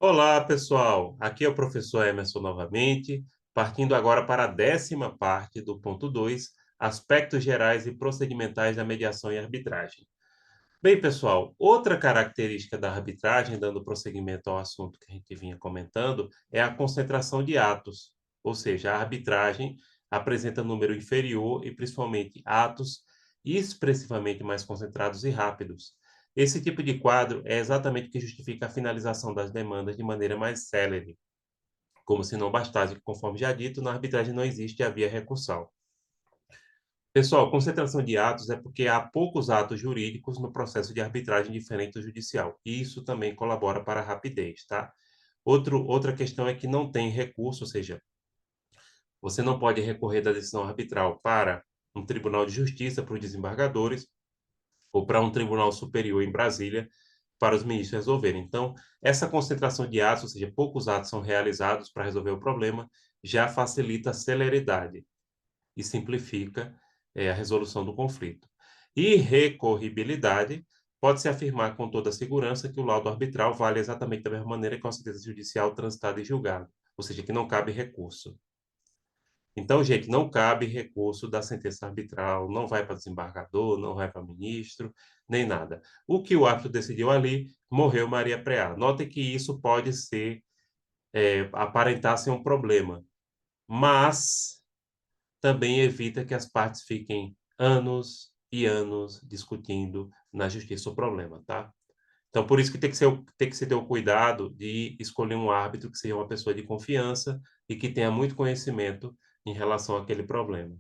Olá, pessoal. Aqui é o professor Emerson novamente, partindo agora para a 10ª parte do ponto 2, aspectos gerais e procedimentais da mediação e arbitragem. Bem, pessoal, outra característica da arbitragem, dando prosseguimento ao assunto que a gente vinha comentando, é a concentração de atos, ou seja, a arbitragem apresenta número inferior e principalmente atos expressivamente mais concentrados e rápidos. Esse tipo de quadro é exatamente o que justifica a finalização das demandas de maneira mais célere, como se não bastasse, conforme já dito, na arbitragem não existe a via recursal. Pessoal, concentração de atos é porque há poucos atos jurídicos no processo de arbitragem diferente do judicial. E isso também colabora para a rapidez, tá? Outra questão é que não tem recurso, ou seja, você não pode recorrer da decisão arbitral para um tribunal de justiça para os desembargadores ou para um tribunal superior em Brasília para os ministros resolverem. Então, essa concentração de atos, ou seja, poucos atos são realizados para resolver o problema, já facilita a celeridade e simplifica a resolução do conflito. Irrecorribilidade pode-se afirmar com toda segurança que o laudo arbitral vale exatamente da mesma maneira que uma sentença judicial transitada e julgada, ou seja, que não cabe recurso. Então, gente, não cabe recurso da sentença arbitral, não vai para desembargador, não vai para ministro, nem nada. O que o árbitro decidiu ali, morreu Maria Preá. Notem que isso pode ser, aparentar ser um problema, mas também evita que as partes fiquem anos e anos discutindo na justiça o problema, tá? Então, por isso que tem que se ter o cuidado de escolher um árbitro que seja uma pessoa de confiança e que tenha muito conhecimento em relação àquele problema.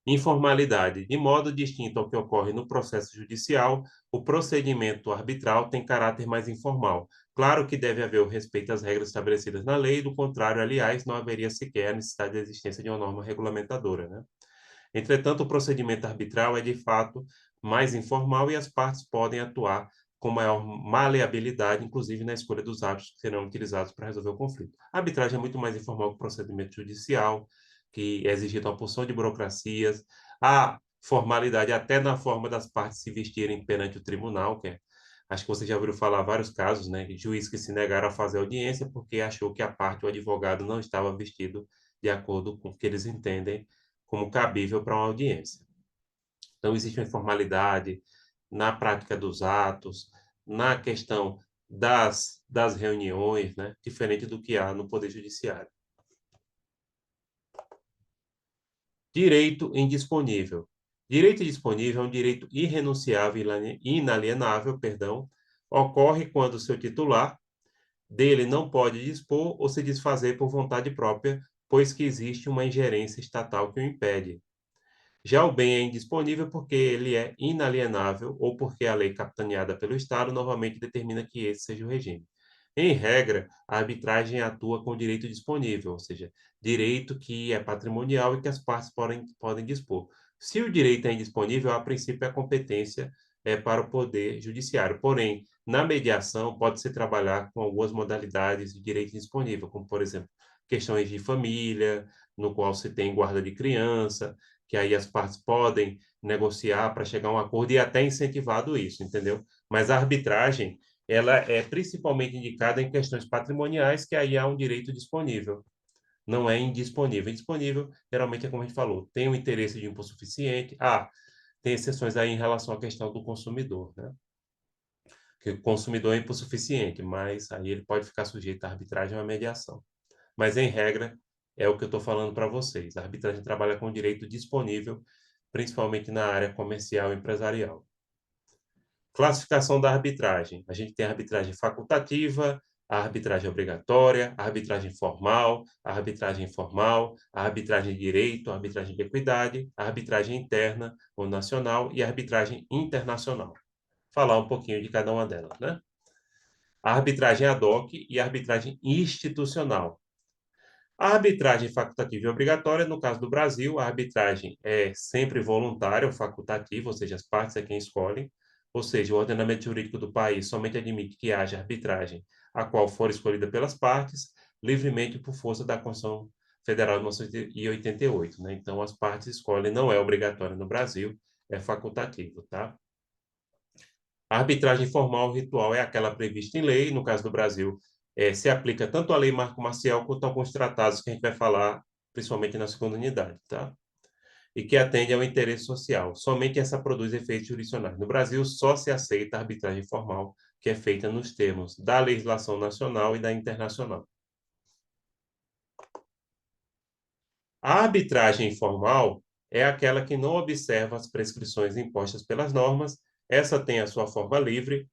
Informalidade. De modo distinto ao que ocorre no processo judicial, o procedimento arbitral tem caráter mais informal. Claro que deve haver o respeito às regras estabelecidas na lei, do contrário, aliás, não haveria sequer a necessidade da existência de uma norma regulamentadora, né? Entretanto, o procedimento arbitral é, de fato, mais informal e as partes podem atuar com maior maleabilidade, inclusive na escolha dos atos que serão utilizados para resolver o conflito. A arbitragem é muito mais informal que o procedimento judicial, que é exigido uma porção de burocracias, a formalidade até na forma das partes se vestirem perante o tribunal, acho que você já ouviu falar vários casos, né, de juízes que se negaram a fazer audiência porque achou que a parte, o advogado, não estava vestido de acordo com o que eles entendem como cabível para uma audiência. Então, existe uma informalidade na prática dos atos, na questão das reuniões, né? Diferente do que há no Poder Judiciário. Direito indisponível. Direito indisponível é um direito irrenunciável e inalienável, perdão, ocorre quando seu titular dele não pode dispor ou se desfazer por vontade própria, pois que existe uma ingerência estatal que o impede. Já o bem é indisponível porque ele é inalienável ou porque a lei capitaneada pelo Estado novamente determina que esse seja o regime. Em regra, a arbitragem atua com direito disponível, ou seja, direito que é patrimonial e que as partes podem dispor. Se o direito é indisponível, a princípio a competência é para o Poder Judiciário. Porém, na mediação, pode-se trabalhar com algumas modalidades de direito disponível, como, por exemplo, questões de família, no qual se tem guarda de criança, que aí as partes podem negociar para chegar a um acordo e até incentivado isso, entendeu? Mas a arbitragem, ela é principalmente indicada em questões patrimoniais, que aí há um direito disponível, não é indisponível. Indisponível, geralmente é como a gente falou, tem o interesse de imposto suficiente. Tem exceções aí em relação à questão do consumidor, né? Que o consumidor é hipossuficiente, mas aí ele pode ficar sujeito à arbitragem ou à mediação. Mas, em regra, é o que eu estou falando para vocês. A arbitragem trabalha com direito disponível, principalmente na área comercial e empresarial. Classificação da arbitragem. A gente tem a arbitragem facultativa, a arbitragem obrigatória, a arbitragem formal, a arbitragem informal, a arbitragem de direito, a arbitragem de equidade, a arbitragem interna ou nacional e a arbitragem internacional. Falar um pouquinho de cada uma delas, né? A arbitragem ad hoc e a arbitragem institucional. A arbitragem facultativa e obrigatória, no caso do Brasil, a arbitragem é sempre voluntária ou facultativa, ou seja, as partes é quem escolhem, ou seja, o ordenamento jurídico do país somente admite que haja arbitragem a qual for escolhida pelas partes, livremente por força da Constituição Federal de 1988, né? Então, as partes escolhem, não é obrigatório no Brasil, é facultativo, tá? A arbitragem formal ritual é aquela prevista em lei, no caso do Brasil, se aplica tanto à lei marco-marcial quanto a alguns tratados que a gente vai falar, principalmente na segunda unidade, tá? E que atende ao interesse social. Somente essa produz efeitos jurisdicionais. No Brasil, só se aceita a arbitragem formal, que é feita nos termos da legislação nacional e da internacional. A arbitragem informal é aquela que não observa as prescrições impostas pelas normas. Essa tem a sua forma livre.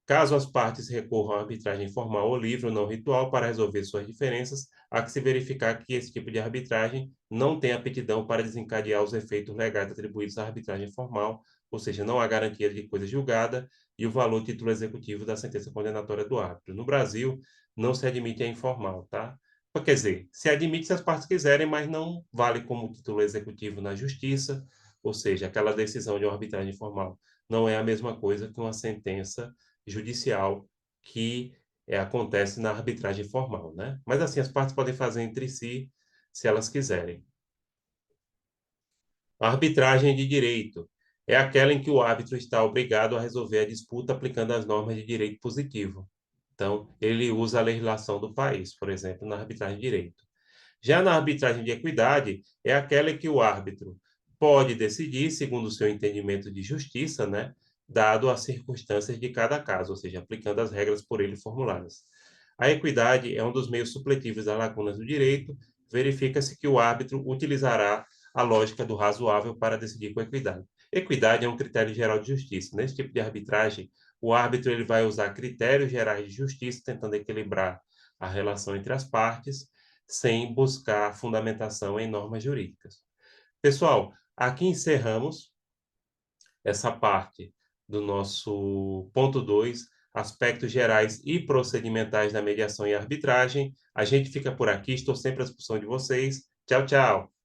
Caso as partes recorram à arbitragem formal ou livre ou não ritual para resolver suas diferenças, há que se verificar que esse tipo de arbitragem não tem aptidão para desencadear os efeitos legais atribuídos à arbitragem formal, ou seja, não há garantia de coisa julgada e o valor do título executivo da sentença condenatória do árbitro. No Brasil, não se admite a informal, tá? Quer dizer, se admite se as partes quiserem, mas não vale como título executivo na justiça, ou seja, aquela decisão de uma arbitragem formal não é a mesma coisa que uma sentença judicial que acontece na arbitragem formal, né? Mas assim, as partes podem fazer entre si, se elas quiserem. A arbitragem de direito é aquela em que o árbitro está obrigado a resolver a disputa aplicando as normas de direito positivo. Então, ele usa a legislação do país, por exemplo, na arbitragem de direito. Já na arbitragem de equidade, é aquela em que o árbitro pode decidir, segundo o seu entendimento de justiça, né, dado as circunstâncias de cada caso, ou seja, aplicando as regras por ele formuladas. A equidade é um dos meios supletivos das lacunas do direito. Verifica-se que o árbitro utilizará a lógica do razoável para decidir com equidade. Equidade é um critério geral de justiça. Nesse tipo de arbitragem, o árbitro ele vai usar critérios gerais de justiça, tentando equilibrar a relação entre as partes, sem buscar fundamentação em normas jurídicas. Pessoal, aqui encerramos essa parte do nosso ponto 2, aspectos gerais e procedimentais da mediação e arbitragem. A gente fica por aqui, estou sempre à disposição de vocês. Tchau, tchau.